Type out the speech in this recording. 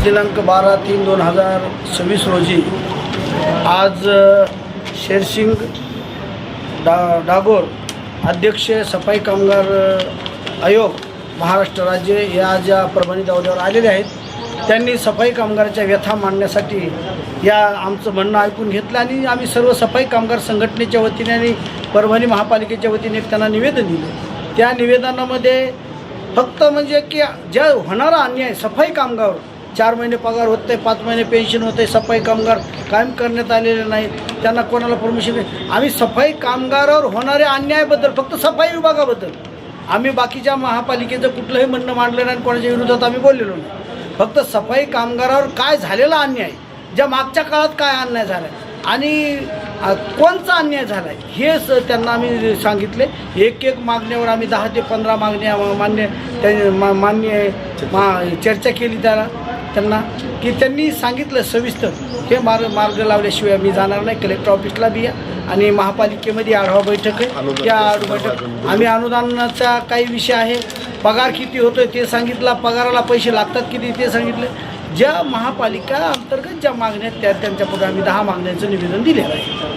दिनांक 12/3/2026 रोजी आज शेरसिंग डागोर अध्यक्ष सफाई कामगार आयोग महाराष्ट्र राज्य या ज्या परभणी दौऱ्यावर आलेले आहेत, त्यांनी सफाई कामगाराच्या व्यथा मांडण्यासाठी या आमचं म्हणणं ऐकून घेतलं आणि आम्ही सर्व सफाई कामगार संघटनेच्या वतीने आणि परभणी महापालिकेच्या वतीने एक त्यांना निवेदन दिलं। त्या निवेदनामध्ये फक्त म्हणजे की ज्या होणारा अन्याय सफाई कामगार 4 महिने पगार होत नाही, 5 महिने पेन्शन होते, सफाई कामगार कायम करण्यात आलेले नाहीत, त्यांना कोणाला परमिशन नाही। आम्ही सफाई कामगारावर होणाऱ्या अन्यायाबद्दल, फक्त सफाई विभागाबद्दल आम्ही बाकीच्या महापालिकेचं कुठलंही म्हणणं मांडलं नाही, कोणाच्या विरोधात आम्ही बोललेलो नाही। फक्त सफाई कामगारावर काय झालेला अन्याय, ज्या मागच्या काळात काय अन्याय झाला आणि कोणचा अन्याय झाला आहे हे त्यांना आम्ही सांगितले। एक मागण्यावर आम्ही 10 ते 15 मागण्या चर्चा केली त्यांना की त्यांनी सांगितलं सविस्तर हे मार्ग लावल्याशिवाय मी जाणार नाही। कलेक्टर ऑफिसला बी या आणि महापालिकेमध्ये आढावा बैठक आहे, त्या बैठक आम्ही अनुदानाचा काही विषय आहे, पगार किती होतोय ते सांगितलं, पगाराला पैसे लागतात किती ते सांगितलं। ज्या महापालिका अंतर्गत ज्या मागण्या आहेत त्यांच्यापुढे आम्ही 10 मागण्यांचं निवेदन दिलेलं आहे।